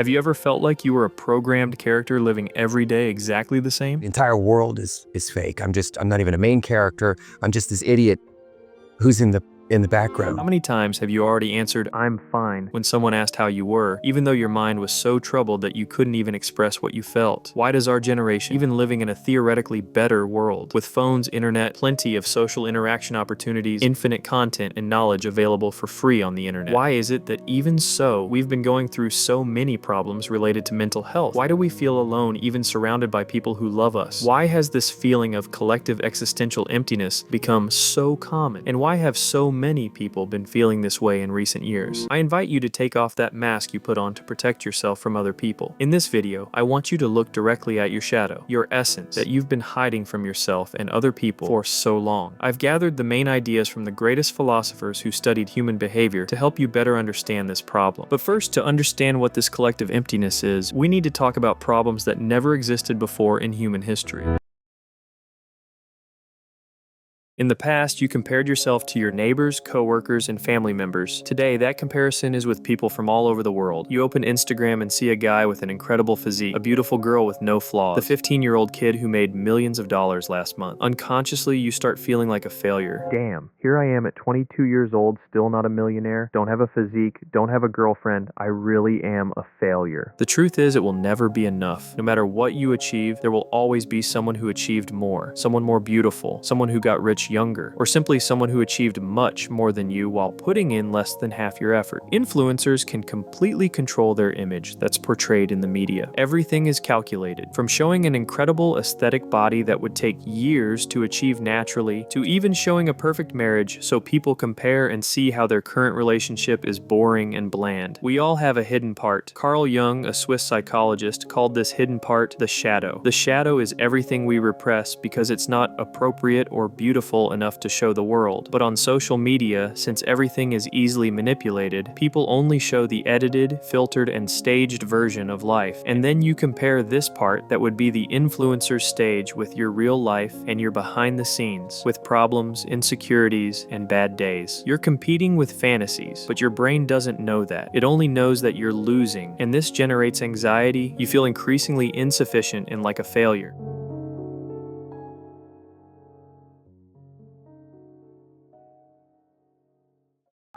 Have you ever felt like you were a programmed character living every day exactly the same? The entire world is fake. I'm not even a main character. I'm just this idiot who's in the background. How many times have you already answered, "I'm fine," when someone asked how you were, even though your mind was so troubled that you couldn't even express what you felt? Why does our generation, even living in a theoretically better world, with phones, internet, plenty of social interaction opportunities, infinite content and knowledge available for free on the internet, why is it that even so, we've been going through so many problems related to mental health? Why do we feel alone even surrounded by people who love us? Why has this feeling of collective existential emptiness become so common? And why have so many people been feeling this way in recent years? I invite you to take off that mask you put on to protect yourself from other people. In this video, I want you to look directly at your shadow, your essence that you've been hiding from yourself and other people for so long. I've gathered the main ideas from the greatest philosophers who studied human behavior to help you better understand this problem. But first, to understand what this collective emptiness is, we need to talk about problems that never existed before in human history. In the past, you compared yourself to your neighbors, coworkers, and family members. Today, that comparison is with people from all over the world. You open Instagram and see a guy with an incredible physique, a beautiful girl with no flaws, the 15-year-old kid who made millions of dollars last month. Unconsciously, you start feeling like a failure. Damn, here I am at 22 years old, still not a millionaire, don't have a physique, don't have a girlfriend. I really am a failure. The truth is, it will never be enough. No matter what you achieve, there will always be someone who achieved more, someone more beautiful, someone who got rich younger, or simply someone who achieved much more than you while putting in less than half your effort. Influencers can completely control their image that's portrayed in the media. Everything is calculated, from showing an incredible aesthetic body that would take years to achieve naturally, to even showing a perfect marriage so people compare and see how their current relationship is boring and bland. We all have a hidden part. Carl Jung, a Swiss psychologist, called this hidden part the shadow. The shadow is everything we repress because it's not appropriate or beautiful enough to show the world. But on social media, since everything is easily manipulated, people only show the edited, filtered, and staged version of life. And then you compare this part that would be the influencer's stage with your real life and your behind the scenes, with problems, insecurities, and bad days. You're competing with fantasies, but your brain doesn't know that. It only knows that you're losing, and this generates anxiety. You feel increasingly insufficient and like a failure.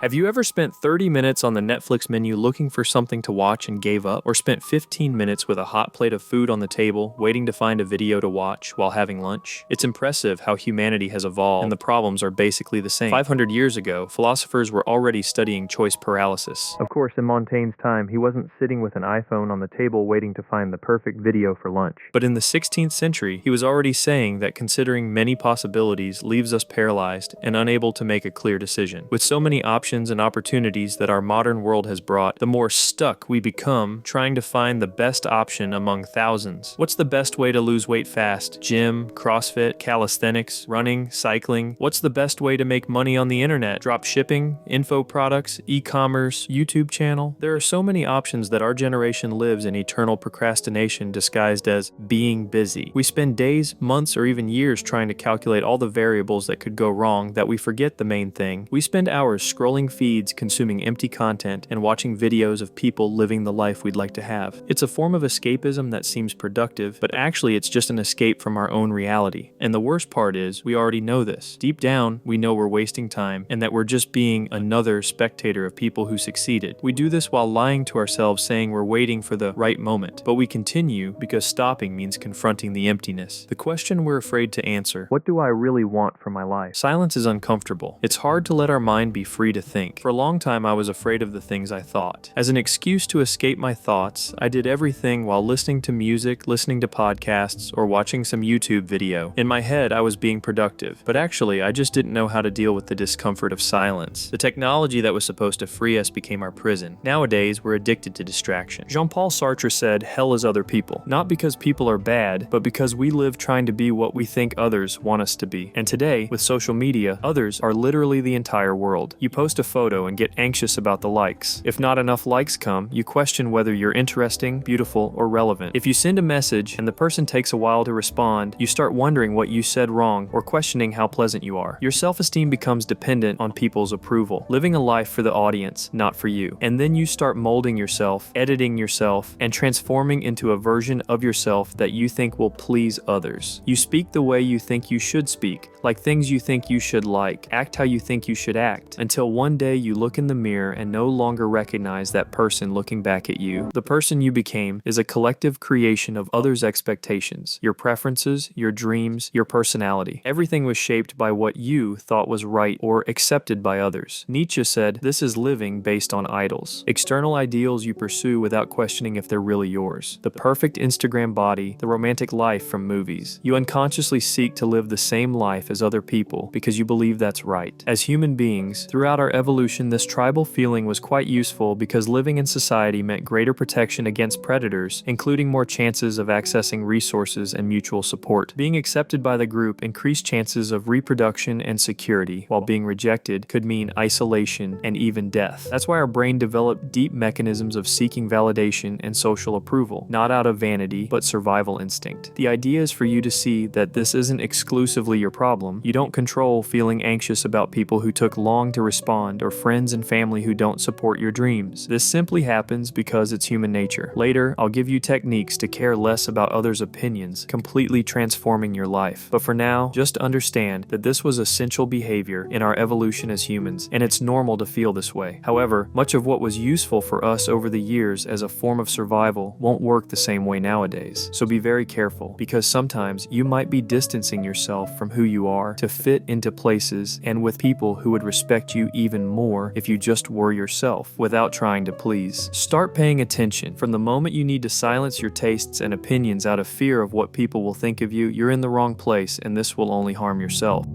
Have you ever spent 30 minutes on the Netflix menu looking for something to watch and gave up? Or spent 15 minutes with a hot plate of food on the table, waiting to find a video to watch while having lunch? It's impressive how humanity has evolved, and the problems are basically the same. 500 years ago, philosophers were already studying choice paralysis. Of course, in Montaigne's time, he wasn't sitting with an iPhone on the table waiting to find the perfect video for lunch. But in the 16th century, he was already saying that considering many possibilities leaves us paralyzed and unable to make a clear decision. With so many options and opportunities that our modern world has brought, the more stuck we become trying to find the best option among thousands. What's the best way to lose weight fast? Gym, CrossFit, calisthenics, running, cycling? What's the best way to make money on the internet? Drop shipping, info products, e-commerce, YouTube channel? There are so many options that our generation lives in eternal procrastination disguised as being busy. We spend days, months, or even years trying to calculate all the variables that could go wrong that we forget the main thing. We spend hours scrolling feeds, consuming empty content, and watching videos of people living the life we'd like to have. It's a form of escapism that seems productive, but actually it's just an escape from our own reality. And the worst part is, we already know this. Deep down, we know we're wasting time, and that we're just being another spectator of people who succeeded. We do this while lying to ourselves, saying we're waiting for the right moment. But we continue because stopping means confronting the emptiness. The question we're afraid to answer: what do I really want for my life? Silence is uncomfortable. It's hard to let our mind be free to think. For a long time, I was afraid of the things I thought. As an excuse to escape my thoughts, I did everything while listening to music, listening to podcasts, or watching some YouTube video. In my head, I was being productive, but actually, I just didn't know how to deal with the discomfort of silence. The technology that was supposed to free us became our prison. Nowadays, we're addicted to distraction. Jean-Paul Sartre said, "Hell is other people." Not because people are bad, but because we live trying to be what we think others want us to be. And today, with social media, others are literally the entire world. You post post a photo and get anxious about the likes. If not enough likes come, you question whether you're interesting, beautiful, or relevant. If you send a message and the person takes a while to respond, you start wondering what you said wrong or questioning how pleasant you are. Your self-esteem becomes dependent on people's approval, living a life for the audience, not for you. And then you start molding yourself, editing yourself, and transforming into a version of yourself that you think will please others. You speak the way you think you should speak, like things you think you should like, act how you think you should act, until one day you look in the mirror and no longer recognize that person looking back at you. The person you became is a collective creation of others' expectations, your preferences, your dreams, your personality. Everything was shaped by what you thought was right or accepted by others. Nietzsche said, "This is living based on idols, external ideals you pursue without questioning if they're really yours. The perfect Instagram body, the romantic life from movies. You unconsciously seek to live the same life as other people because you believe that's right." As human beings, throughout our evolution, this tribal feeling was quite useful because living in society meant greater protection against predators, including more chances of accessing resources and mutual support. Being accepted by the group increased chances of reproduction and security, while being rejected could mean isolation and even death. That's why our brain developed deep mechanisms of seeking validation and social approval, not out of vanity, but survival instinct. The idea is for you to see that this isn't exclusively your problem. You don't control feeling anxious about people who took long to respond or friends and family who don't support your dreams. This simply happens because it's human nature. Later, I'll give you techniques to care less about others' opinions, completely transforming your life. But for now, just understand that this was essential behavior in our evolution as humans, and it's normal to feel this way. However, much of what was useful for us over the years as a form of survival won't work the same way nowadays. So be very careful, because sometimes you might be distancing yourself from who you are to fit into places and with people who would respect you even more if you just were yourself, without trying to please. Start paying attention. From the moment you need to silence your tastes and opinions out of fear of what people will think of you, you're in the wrong place, and this will only harm yourself.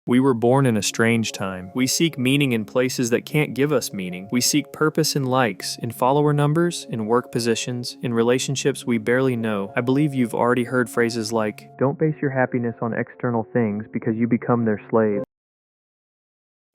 We were born in a strange time. We seek meaning in places that can't give us meaning. We seek purpose in likes, in follower numbers, in work positions, in relationships we barely know. I believe you've already heard phrases like, "Don't base your happiness on external things because you become their slave."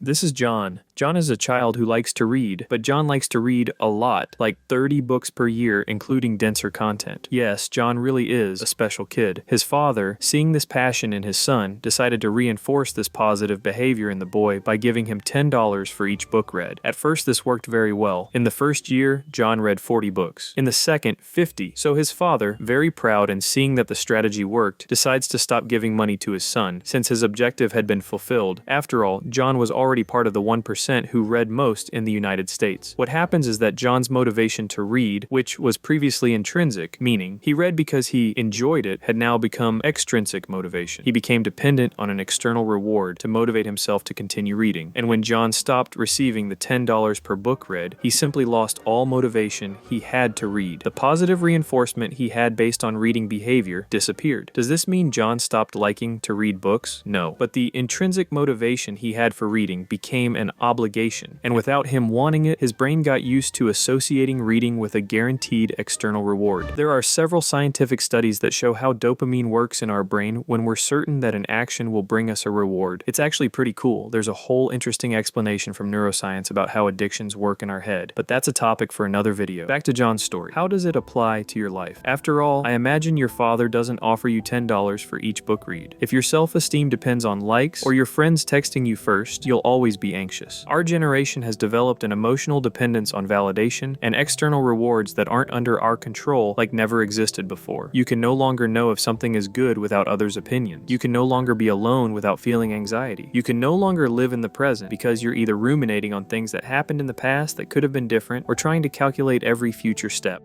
This is John. John is a child who likes to read, but John likes to read a lot, like 30 books per year, including denser content. Yes, John really is a special kid. His father, seeing this passion in his son, decided to reinforce this positive behavior in the boy by giving him $10 for each book read. At first, this worked very well. In the first year, John read 40 books. In the second, 50. So his father, very proud and seeing that the strategy worked, decides to stop giving money to his son, since his objective had been fulfilled. After all, John was already part of the 1% who read most in the United States. What happens is that John's motivation to read, which was previously intrinsic, meaning he read because he enjoyed it, had now become extrinsic motivation. He became dependent on an external reward to motivate himself to continue reading. And when John stopped receiving the $10 per book read, he simply lost all motivation he had to read. The positive reinforcement he had based on reading behavior disappeared. Does this mean John stopped liking to read books? No. But the intrinsic motivation he had for reading became an obligation, and without him wanting it, his brain got used to associating reading with a guaranteed external reward. There are several scientific studies that show how dopamine works in our brain when we're certain that an action will bring us a reward. It's actually pretty cool. There's a whole interesting explanation from neuroscience about how addictions work in our head, but that's a topic for another video. Back to John's story. How does it apply to your life? After all, I imagine your father doesn't offer you $10 for each book read. If your self-esteem depends on likes or your friends texting you first, you'll always be anxious. Our generation has developed an emotional dependence on validation and external rewards that aren't under our control like never existed before. You can no longer know if something is good without others' opinions. You can no longer be alone without feeling anxiety. You can no longer live in the present because you're either ruminating on things that happened in the past that could have been different or trying to calculate every future step.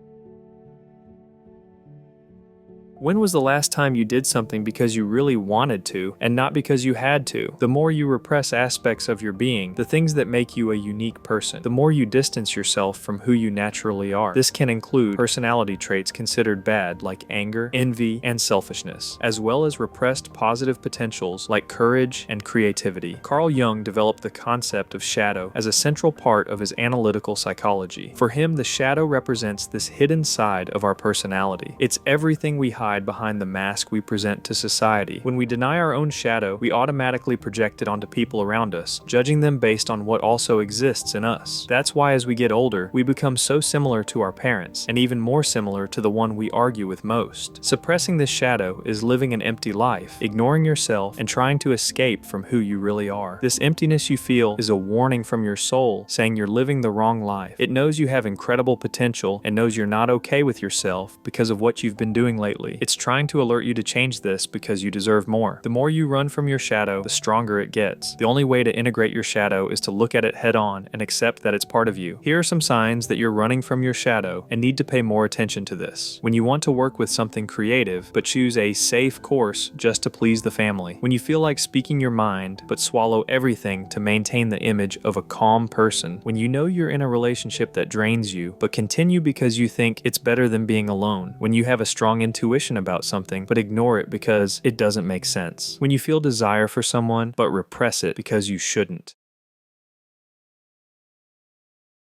When was the last time you did something because you really wanted to and not because you had to? The more you repress aspects of your being, the things that make you a unique person, the more you distance yourself from who you naturally are. This can include personality traits considered bad like anger, envy, and selfishness, as well as repressed positive potentials like courage and creativity. Carl Jung developed the concept of shadow as a central part of his analytical psychology. For him, the shadow represents this hidden side of our personality. It's everything we hide hide behind the mask we present to society. When we deny our own shadow, we automatically project it onto people around us, judging them based on what also exists in us. That's why as we get older, we become so similar to our parents, and even more similar to the one we argue with most. Suppressing this shadow is living an empty life, ignoring yourself, and trying to escape from who you really are. This emptiness you feel is a warning from your soul saying you're living the wrong life. It knows you have incredible potential and knows you're not okay with yourself because of what you've been doing lately. It's trying to alert you to change this because you deserve more. The more you run from your shadow, the stronger it gets. The only way to integrate your shadow is to look at it head on and accept that it's part of you. Here are some signs that you're running from your shadow and need to pay more attention to this. When you want to work with something creative, but choose a safe course just to please the family. When you feel like speaking your mind, but swallow everything to maintain the image of a calm person. When you know you're in a relationship that drains you, but continue because you think it's better than being alone. When you have a strong intuition about something, but ignore it because it doesn't make sense. When you feel desire for someone, but repress it because you shouldn't.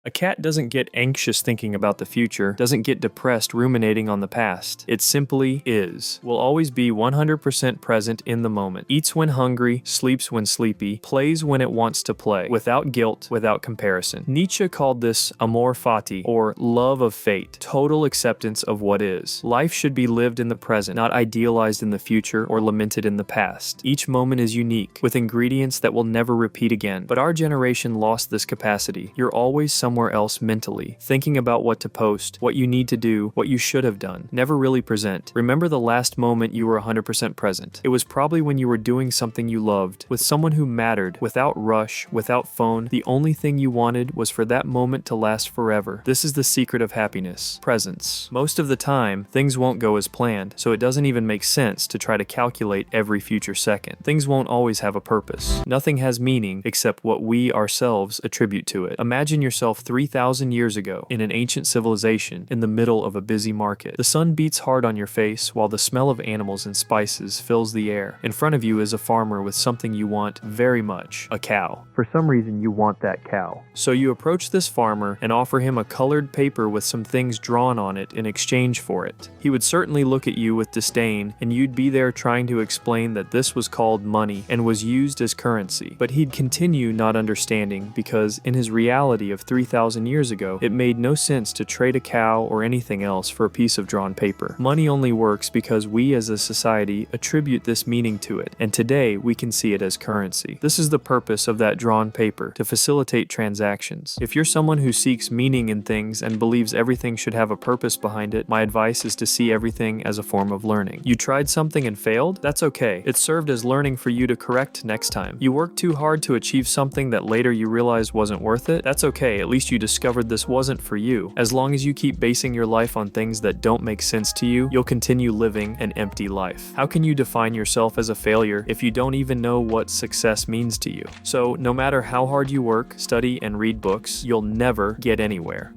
A cat doesn't get anxious thinking about the future, doesn't get depressed ruminating on the past. It simply is. Will always be 100% present in the moment. Eats when hungry, sleeps when sleepy, plays when it wants to play, without guilt, without comparison. Nietzsche called this amor fati, or love of fate, total acceptance of what is. Life should be lived in the present, not idealized in the future or lamented in the past. Each moment is unique, with ingredients that will never repeat again. But our generation lost this capacity. You're always somewhere else mentally, thinking about what to post, what you need to do, what you should have done. Never really present. Remember the last moment you were 100% present. It was probably when you were doing something you loved, with someone who mattered, without rush, without phone. The only thing you wanted was for that moment to last forever. This is the secret of happiness. Presence. Most of the time, things won't go as planned, so it doesn't even make sense to try to calculate every future second. Things won't always have a purpose. Nothing has meaning except what we ourselves attribute to it. Imagine yourself 3,000 years ago in an ancient civilization in the middle of a busy market. The sun beats hard on your face while the smell of animals and spices fills the air. In front of you is a farmer with something you want very much, a cow. For some reason you want that cow. So you approach this farmer and offer him a colored paper with some things drawn on it in exchange for it. He would certainly look at you with disdain, and you'd be there trying to explain that this was called money and was used as currency. But he'd continue not understanding because in his reality of 3,000 years ago, it made no sense to trade a cow or anything else for a piece of drawn paper. Money only works because we as a society attribute this meaning to it, and today we can see it as currency. This is the purpose of that drawn paper, to facilitate transactions. If you're someone who seeks meaning in things and believes everything should have a purpose behind it, my advice is to see everything as a form of learning. You tried something and failed? That's okay. It served as learning for you to correct next time. You worked too hard to achieve something that later you realized wasn't worth it? That's okay. At least you discovered this wasn't for you. As long as you keep basing your life on things that don't make sense to you, you'll continue living an empty life. How can you define yourself as a failure if you don't even know what success means to you? So, no matter how hard you work, study, and read books, you'll never get anywhere.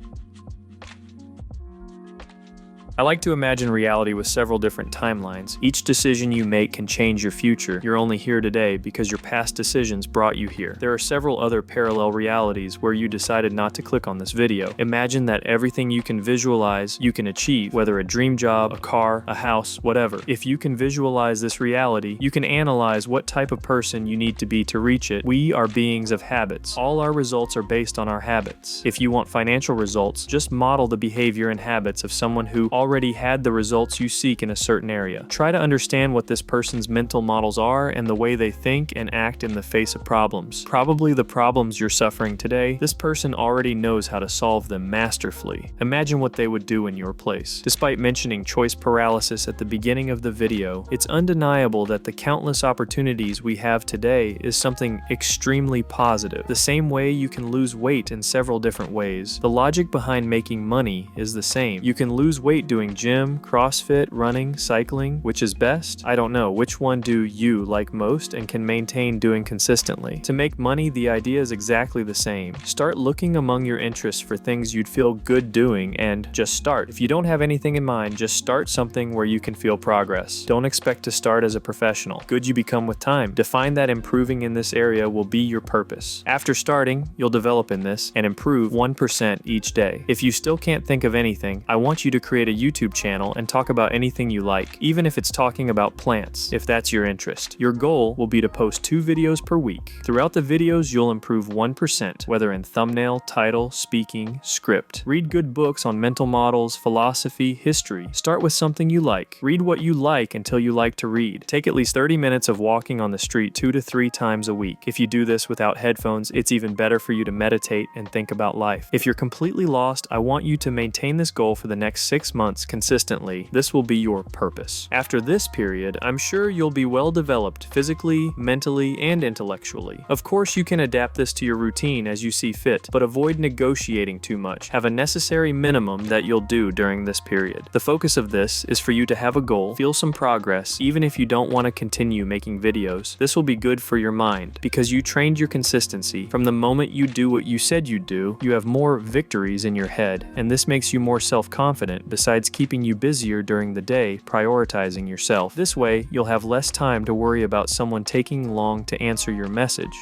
I like to imagine reality with several different timelines. Each decision you make can change your future. You're only here today because your past decisions brought you here. There are several other parallel realities where you decided not to click on this video. Imagine that everything you can visualize, you can achieve, whether a dream job, a car, a house, whatever. If you can visualize this reality, you can analyze what type of person you need to be to reach it. We are beings of habits. All our results are based on our habits. If you want financial results, just model the behavior and habits of someone who already had the results you seek in a certain area. Try to understand what this person's mental models are and the way they think and act in the face of problems. Probably the problems you're suffering today, this person already knows how to solve them masterfully. Imagine what they would do in your place. Despite mentioning choice paralysis at the beginning of the video, it's undeniable that the countless opportunities we have today is something extremely positive. The same way you can lose weight in several different ways, the logic behind making money is the same. You can lose weight doing gym, CrossFit, running, cycling. Which is best? I don't know. Which one do you like most and can maintain doing consistently? To make money, the idea is exactly the same. Start looking among your interests for things you'd feel good doing and just start. If you don't have anything in mind, just start something where you can feel progress. Don't expect to start as a professional. Good you become with time. Define that improving in this area will be your purpose. After starting, you'll develop in this and improve 1% each day. If you still can't think of anything, I want you to create a YouTube channel and talk about anything you like, even if it's talking about plants, if that's your interest. Your goal will be to post 2 videos per week. Throughout the videos, you'll improve 1%, whether in thumbnail, title, speaking, script. Read good books on mental models, philosophy, history. Start with something you like. Read what you like until you like to read. Take at least 30 minutes of walking on the street 2 to 3 times a week. If you do this without headphones, it's even better for you to meditate and think about life. If you're completely lost, I want you to maintain this goal for the next 6 months consistently. This will be your purpose. After this period, I'm sure you'll be well developed physically, mentally, and intellectually. Of course, you can adapt this to your routine as you see fit, but avoid negotiating too much. Have a necessary minimum that you'll do during this period. The focus of this is for you to have a goal, feel some progress, even if you don't want to continue making videos. This will be good for your mind because you trained your consistency. From the moment you do what you said you'd do, you have more victories in your head, and this makes you more self-confident besides keeping you busier during the day, prioritizing yourself. This way, you'll have less time to worry about someone taking long to answer your message.